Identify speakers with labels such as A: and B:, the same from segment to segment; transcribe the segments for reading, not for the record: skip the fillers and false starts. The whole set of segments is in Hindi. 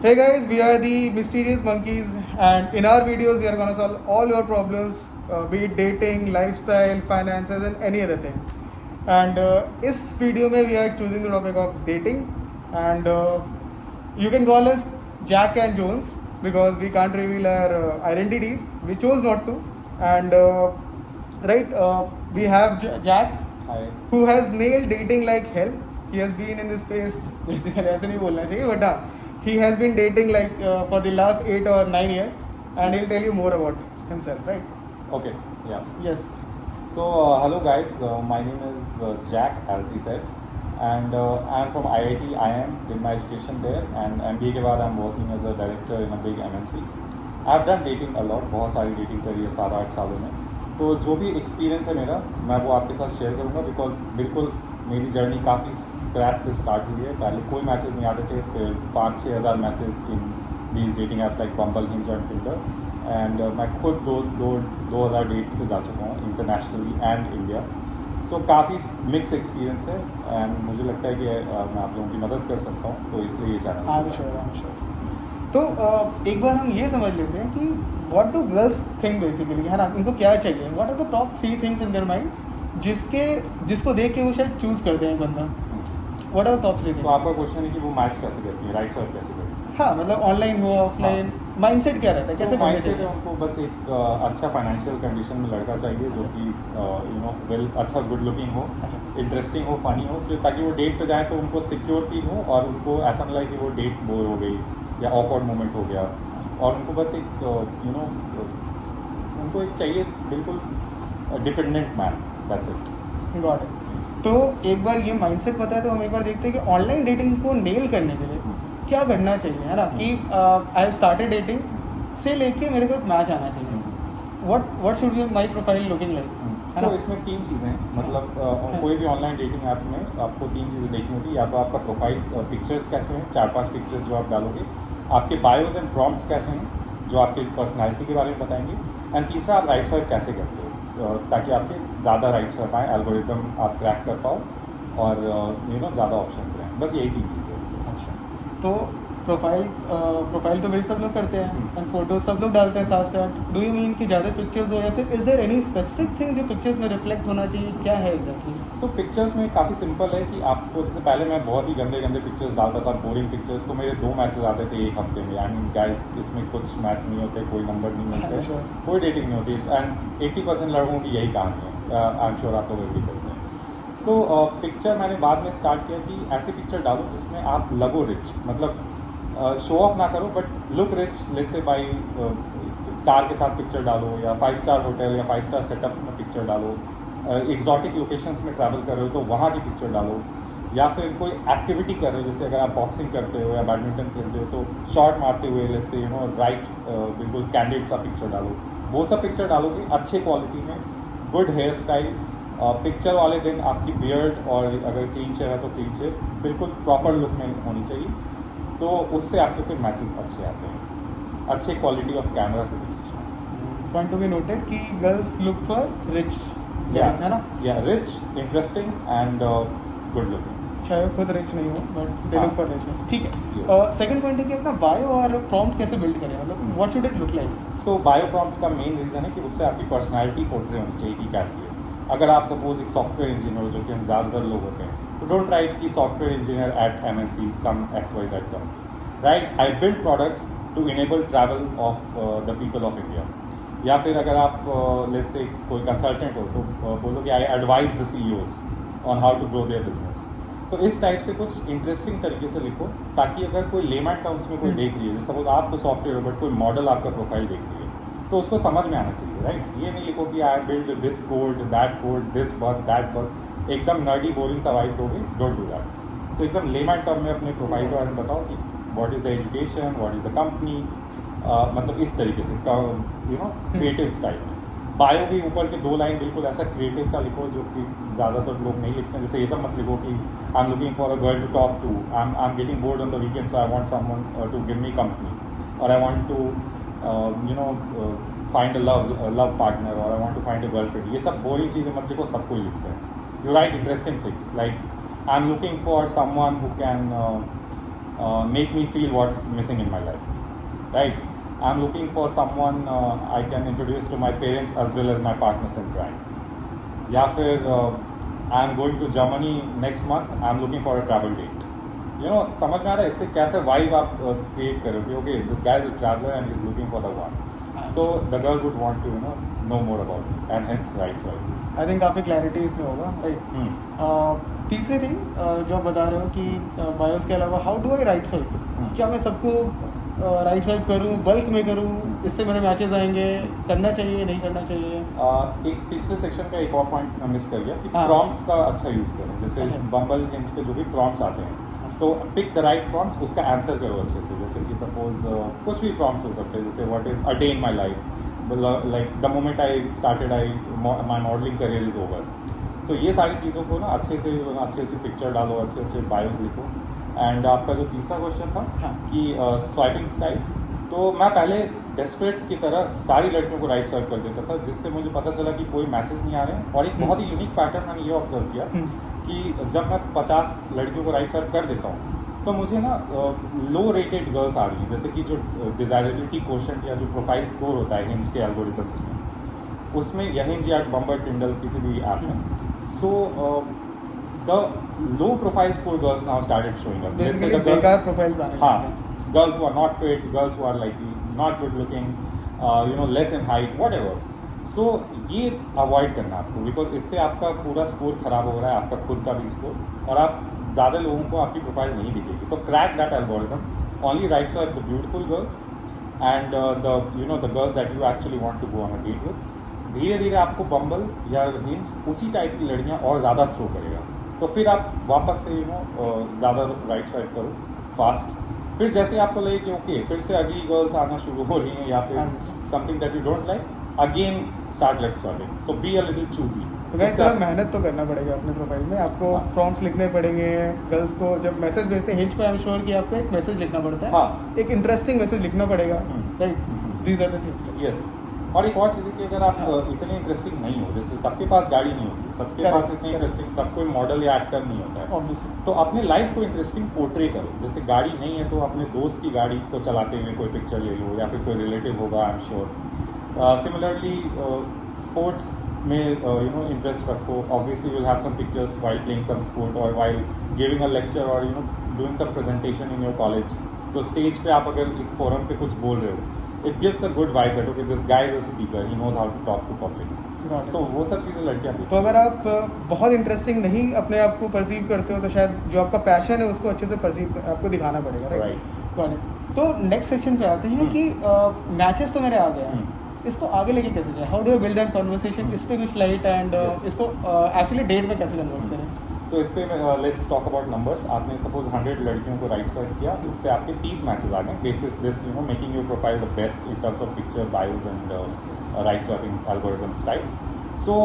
A: Hey guys, we are the Mysterious Monkeys, and in our videos, we are gonna solve all your problems, be it dating, lifestyle, finances, and any other thing. And इस वीडियो में we are choosing the topic of dating, and you can call us Jack and Jones because we can't reveal our identities. We chose not to, and we have Jack,
B: Hi.
A: who has nailed dating like hell. He has been in this space basically ऐसे नहीं बोलना चाहिए but he has been dating like for the last 8 or 9 years, and he'll tell you more about himself, right?
B: Okay. Yeah.
A: Yes.
B: So hello guys. My name is Jack, as he said, and I'm from IIT. IIM. Did my education there, and MBA के बाद I'm working as a director in a big MNC. I've done dating a lot. बहुत सारी dating करी है 7-8 सालों में. तो जो भी एक्सपीरियंस है मेरा, मैं वो आपके साथ शेयर करूँगा बिकॉज बिल्कुल मेरी जर्नी काफ़ी स्क्रैच से स्टार्ट हुई है. पहले कोई मैचेस नहीं आते थे, फिर 5-6 हज़ार matches in these dating apps like bumble, hinge and Tinder. And मैं खुद 2,000 डेट्स पे जा चुका हूँ इंटरनेशनली एंड इंडिया. सो काफ़ी मिक्स एक्सपीरियंस है एंड मुझे लगता है कि मैं आप लोगों की मदद कर सकता हूँ, तो इसलिए ये चैनल.
A: I'm sure. तो एक बार हम ये समझ लेते हैं कि what do girls think basically, है ना, उनको क्या चाहिए, what are the top 3 things in their mind जिसको देख के वो शायद चूज करते हैं बंदा. What are the top 3
B: तो
A: things?
B: आपका क्वेश्चन है कि वो मैच कैसे करती है, राइट स्वाइप कैसे करती है.
A: हाँ, मतलब ऑनलाइन हो ऑफलाइन, माइंडसेट क्या रहता है, कैसे करना
B: माइंडसेट है
A: चाहिए?
B: उनको बस एक अच्छा फाइनेंशियल कंडीशन में लड़का चाहिए जो कि वेल अच्छा गुड लुकिंग हो, इंटरेस्टिंग हो, फनी हो, कि ताकि वो डेट पे जाए तो उनको सिक्योर फील हो और उनको ऐसा ना लगे कि वो डेट बोर हो गई या ऑकवर्ड मोमेंट हो गया. और उनको बस एक उनको एक चाहिए बिल्कुल dependent man, that's it.
A: Got it. तो एक बार ये माइंडसेट पता है तो हम एक बार देखते हैं कि ऑनलाइन डेटिंग को नेल करने के लिए क्या करना चाहिए, है ना, कि आई स्टार्टेड डेटिंग से लेके मेरे को एक मैच आना चाहिए. What should be my profile looking like, है
B: तो
A: ना?
B: इसमें 3 चीज़ें हैं. मतलब कोई भी ऑनलाइन डेटिंग ऐप में आपको 3 चीज़ें देखनी होती है. या तो आपका प्रोफाइल पिक्चर्स कैसे हैं, 4-5 पिक्चर्स जो आप डालोगे, आपके बायोज एंड प्रॉम्प्ट्स कैसे हैं जो आपकी पर्सनैलिटी के बारे में बताएंगे, एंड तीसरा आप राइट स्वाइप कैसे करते हो ताकि आपके ज़्यादा राइट स्वाइप आए, एल्गोरिदम आप क्रैक कर पाओ और ज़्यादा ऑप्शंस रहें. बस यही 3 चीज़ें होती हैं.
A: अच्छा, तो प्रोफाइल तो वही सब लोग करते हैं
B: हम्म.
A: एंड फोटोज सब लोग डालते हैं साथ साथ. डू यू मीन कि ज़्यादा पिक्चर्स हो, या फिर is there any specific thing जो पिक्चर्स में रिफ्लेक्ट होना चाहिए, क्या है एग्जैक्टली?
B: सो पिक्चर्स में काफ़ी सिंपल है कि आपको, जैसे पहले मैं बहुत ही गंदे गंदे पिक्चर्स डालता था, बोरिंग पिक्चर्स, तो मेरे 2 मैचेस आते थे एक हफ्ते में. आई मीन गाइस, इसमें कुछ मैच नहीं होते, कोई नंबर नहीं मिलते,
A: Sure.
B: कोई डेटिंग नहीं होती. एंड 80% लड़कों की यही कहानी है. आई एम श्योर आप लोग एग्री करते हैं. सो पिक्चर मैंने बाद में स्टार्ट किया कि ऐसी पिक्चर डालो जिसमें आप लगो रिच, मतलब शो ऑफ ना करो but look rich. Let's say by car के साथ पिक्चर डालो, या 5 स्टार होटल या 5 स्टार सेटअप में पिक्चर डालो, एग्जॉटिक लोकेशंस में ट्रैवल कर रहे हो तो वहाँ की पिक्चर डालो, या फिर कोई एक्टिविटी कर रहे हो, जैसे अगर आप बॉक्सिंग करते हो या बैडमिंटन खेलते हो तो शॉट मारते हुए लेट्स से राइट बिल्कुल कैंडिड सा पिक्चर डालो. वो सब पिक्चर डालोगे अच्छे क्वालिटी में, गुड हेयर स्टाइल, पिक्चर वाले दिन आपकी बियर्ड और अगर क्लीन शेव है तो क्लीन शेव बिल्कुल प्रॉपर लुक में होनी चाहिए. तो उससे आपके फिर मैचेस अच्छे आते हैं, अच्छे क्वालिटी ऑफ कैमरा से खींचना.
A: पॉइंट टू बी नोटेड कि गर्ल्स लुक फॉर रिच, है ना?
B: या rich, interesting and good looking.
A: शायद खुद रिच नहीं हो but they look for richness. ठीक है.
B: Yes.
A: सेकंड पॉइंट है कि अपना बायो और प्रॉम्प्ट कैसे बिल्ड करें, मतलब what should it look like?
B: So bio prompts का मेन रीज़न है कि उससे आपकी पर्सनैलिटी पोर्ट्रे होनी चाहिए कि कैसी है. अगर आप सपोज एक सॉफ्टवेयर इंजीनियर हो, जो कि हम ज़्यादातर लोग होते हैं, तो डोंट राइट कि software engineer at MNC some XYZ company. Right, I build products to enable travel of the people of India. या फिर अगर आप लेट्स से कोई कंसल्टेंट हो तो बोलो कि I advise the CEOs on how to grow their business. तो इस टाइप से कुछ इंटरेस्टिंग तरीके से लिखो ताकि अगर कोई लेमैन टर्म्स में कोई देख रही है, जैसे सपोज आप तो सॉफ्टवेयर हो बट कोई मॉडल आपका प्रोफाइल देख रही है, तो उसको समझ में आना चाहिए. राइट, ये नहीं लिखो कि I build this code, that code, this bug, that bug, एकदम नर्डी बोरिंग सा वाइब दोगे. Don't do that. सो एकदम लेमैन टर्म में अपने प्रोफाइल के बारे में बताओ कि what is the education, what is the company, मतलब इस तरीके से क्रिएटिव स्टाइल. बायो भी ऊपर के 2 लाइन बिल्कुल ऐसा क्रिएटिव सा लिखो जो कि ज़्यादातर लोग नहीं लिखते हैं. जैसे ये सब मत लिखो कि I am looking for a girl to talk to, I am getting bored on the weekend so I want someone to give me company, और I want to find a love partner, और I want to find a girlfriend. ये सब बोरिंग चीज़ें मत लिखो, सब कोई लिखते हैं. You right interesting things like I am looking for someone who can make me feel what's missing in my life, right? I'm looking for someone I can introduce to my parents as well as my partners in crime. या फिर I am going to Germany next month, I am looking for a travel date. समझ में आ रहा है इससे कैसे वाइब आप क्रिएट करोगे. Okay, this guy is a traveller and is looking for the one, so the girl would want to know more about it and hence right swipe.
A: I think काफ़ी क्लैरिटी इसमें होगा, राइट. तीसरी थिंग जो आप बता रहे हो कि बायोस के अलावा how do I right swipe. क्या मैं सबको राइट स्वाइप करूँ, बल्क में करूँ, इससे मेरे मैचेस आएंगे, करना चाहिए नहीं करना चाहिए?
B: एक पिछले सेक्शन का एक और पॉइंट मैं मिस कर गया कि
A: हाँ.
B: प्रॉम्प्ट्स का अच्छा यूज़ करें. जैसे
A: अच्छा.
B: बम्बल हिंज पे जो भी प्रॉम्प्ट्स आते हैं तो पिक द राइट प्रॉम्प्ट्स, उसका आंसर करो अच्छे से. जैसे कि सपोज कुछ भी प्रॉम्प्ट्स हो सकते हैं, जैसे what is a day in my life, like the moment I started my modelling career is over. So ये सारी चीज़ों को ना अच्छे से अच्छी अच्छी पिक्चर डालो, अच्छे अच्छे बायोज लिखो. एंड आपका जो तीसरा क्वेश्चन था
A: हाँ.
B: कि स्वाइपिंग स्टाइल, तो मैं पहले डेस्परेट की तरह सारी लड़कियों को राइट स्वाइप कर देता था, जिससे मुझे पता चला कि कोई मैचेस नहीं आ रहे हैं. और एक बहुत ही यूनिक पैटर्न मैंने ये ऑब्जर्व किया कि जब मैं 50 लड़कियों को राइट स्वाइप कर देता हूँ तो मुझे ना लो रेटेड गर्ल्स आ रही हैं. जैसे कि जो डिज़ायरेबिलिटी क्वोशेंट या जो प्रोफाइल स्कोर होता है हिंज के एल्गोरिथम्स में, उसमें या हिंज या बम्बर टिंडल किसी भी ऐप में, so the low profile score girls now started showing up.
A: Basically बेकार प्रोफाइल्स आने
B: हाँ,
A: लगे.
B: girls who are not fit, girls who are like not good looking, less in height, whatever. So ये अवॉइड करना आपको, बिकॉज इससे आपका पूरा स्कोर खराब हो रहा है, आपका खुद का भी स्कोर, और आप ज़्यादा लोगों को आपकी प्रोफाइल नहीं दिखेगी. तो crack that algorithm, only right swipe the beautiful girls and the girls that you actually want to go on a date with. धीरे धीरे आपको बम्बल या हिंज उसी टाइप की लड़कियाँ और ज़्यादा थ्रो करेगा. तो फिर आप वापस से ज़्यादा राइट स्वाइप करो फास्ट. फिर जैसे आपको लगे कि ओके फिर से अगली गर्ल्स आना शुरू हो रही हैं या फिर something that you don't like, again start left swiping. So be a little choosy.
A: तो गाइस थोड़ा मेहनत तो करना पड़ेगा अपने प्रोफाइल में. आपको
B: हाँ.
A: प्रॉम्प्ट्स लिखने पड़ेंगे. गर्ल्स को जब मैसेज भेजते हैं हिंज पे, आई एम श्योर कि आपको एक मैसेज लिखना पड़ता है.
B: हाँ.
A: एक इंटरेस्टिंग मैसेज लिखना पड़ेगा, right.
B: Hmm.
A: These are the things.
B: Yes. और एक और चीज़ है कि अगर आप
A: हाँ.
B: इतने इंटरेस्टिंग नहीं हो, जैसे सबके पास गाड़ी नहीं होती, सबके
A: Correct,
B: पास इतने
A: correct.
B: इंटरेस्टिंग, सब कोई मॉडल या एक्टर नहीं होता है,
A: ऑब्वियसली.
B: तो अपने लाइफ को इंटरेस्टिंग पोर्ट्रे करो. जैसे गाड़ी नहीं है तो अपने दोस्त की गाड़ी को चलाते हुए कोई पिक्चर ले लो, या फिर कोई रिलेटिव होगा, I am sure. Similarly sports में इंटरेस्ट रखो. Obviously will have some pictures while playing some sport और वाइल गिविंग अ लेक्चर और doing some presentation in your college. तो स्टेज पे आप अगर एक फोरम पे कुछ बोल रहे हो, it gives a good vibe that okay this guy is a speaker, he knows how to talk to public. So वो सब चीज़ें लड़कियाँ देखती
A: तो अगर आप बहुत इंटरेस्टिंग नहीं अपने आप को परसीव करते हो, तो शायद जो आपका पैशन है उसको अच्छे से परसीव आपको दिखाना पड़ेगा, राइट. तो नेक्स्ट सेक्शन पे आते हैं कि मैचेस तो मेरे आ गए हैं, इसको आगे लेके कैसे जाए. How do you build that conversation. इस पे कुछ लाइट एंड इसको एक्चुअली डेट में कैसे कन्वर्ट करें.
B: सो इस पे लेट्स टॉक अबाउट नंबर्स. आपने सपोज 100 लड़कियों को राइट स्वाइप किया, तो इससे आपके 30 मैचेस आ गए. Basis this making your profile the best in terms of picture, bios and right swiping algorithm style. So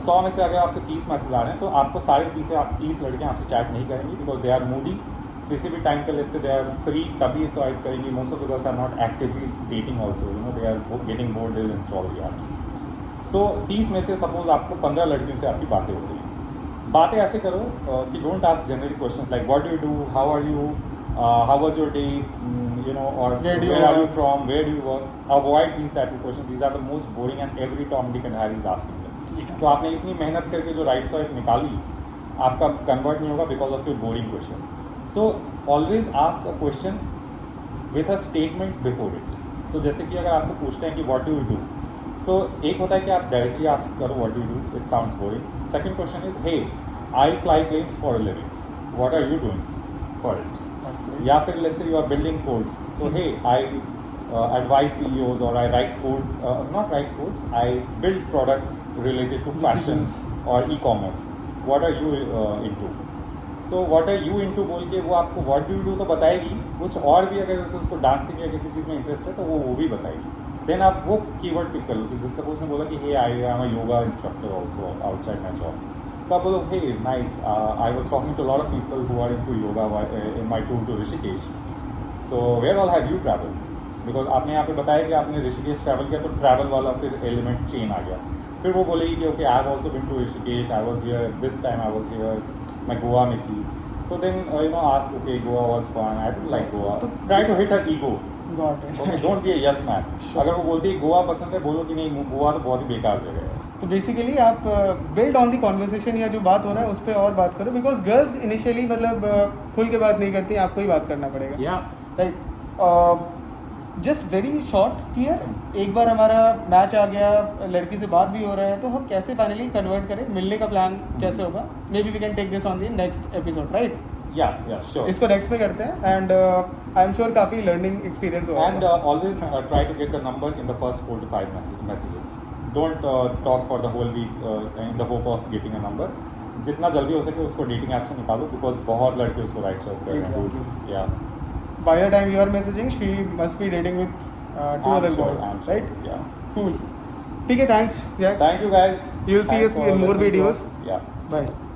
B: 100 में से अगर आपके 30 मैचेस आ रहे हैं, तो आपको सारे 30 लड़कियाँ आपसे चैट नहीं करेंगी, बिकॉज दे आर मूडी. किसी भी टाइम पे let's say they are free, तभी स्वाइप करेंगी. Most of the girls are not actively dating also, they are getting bored, they will install the apps. So 30 में से सपोज आपको 15 लड़कियों से आपकी बातें हो रही हैं. बातें ऐसे करो कि don't ask general questions like what do you do, how are you, how was your day, और where are you from, where do you work. Avoid these type of question. These are the most boring and every Tom Dick and Harry is asking them. तो आपने इतनी मेहनत करके जो राइट स्वाइप निकाली, आपका कन्वर्ट नहीं होगा because of your boring questions. So always ask a question with a statement before it. So जैसे कि अगर आपको पूछते हैं कि what do you do, so एक होता है कि आप डायरेक्टली आस्क करो what do you do, it sounds boring. Second question is hey I fly planes for a living, what are you doing for it. या फिर let's say you are building codes, so hey I advise CEOs or I write codes, not write codes, I build products related to fashion or e-commerce. What are you into? So what are you into बोल के वो आपको what do you do तो बताएगी. कुछ और भी अगर उसको डांसिंग या किसी चीज़ में इंटरेस्ट है तो वो भी बताएगी. देन आप वो कीवर्ड पिक कर लो. जैसे सपोज ने बोला कि hey I am a yoga instructor also outside my job, तो आप बोलो hey nice, I was talking to lot of people who are into yoga in my tour to Rishikesh. So where all have you travel. Because आपने यहाँ पे बताया कि आपने ऋषिकेश ट्रैवल किया, तो ट्रैवल वाला फिर एलिमेंट चेन आ गया. फिर वो बोलेगी कि okay I have also been to Rishikesh, I was here this time, I was here, मैं गोवा में थी. So then, ask, okay, Goa was fun, I don't like Goa. Try to hit her ego.
A: Got it.
B: Okay, don't be a yes man.
A: Sure.
B: अगर वो बोलती है गोवा पसंद है, बोलो कि नहीं गोवा तो बहुत ही बेकार जगह है.
A: तो बेसिकली आप बिल्ड ऑन द कॉन्वर्सेशन या जो बात हो रहा है उस पर और बात करो, बिकॉज गर्ल्स इनिशियली मतलब खुल के बात नहीं करती, आपको ही बात करना पड़ेगा.
B: Yeah.
A: Right. Just very short clear, एक बार हमारा मैच आ गया, लड़की से बात भी हो रहा है, तो हम कैसे फाइनली कन्वर्ट करें, मिलने का प्लान कैसे होगा? Maybe we can take this on the next episode, right?
B: Yeah, sure.
A: इसको नेक्स्ट में करते हैं. एंड आई एम श्योर काफ़ी लर्निंग एक्सपीरियंस होगा.
B: And always try to get the number in the first 4 to 5 messages. Don't talk for the whole week in the hope of getting a number. जितना जल्दी हो सके उसको डेटिंग ऐप से निकालो, बिकॉज बहुत लड़के उसको राइट स्वाइप कर रहे हैं. Yeah.
A: By the time you are messaging, she must be dating with two other boys, right?
B: Yeah.
A: Cool. ठीक है, thanks. Yeah.
B: Thank you guys.
A: You'll see
B: Thanks
A: us
B: for
A: in more
B: listening to
A: videos.
B: us. Yeah.
A: Bye.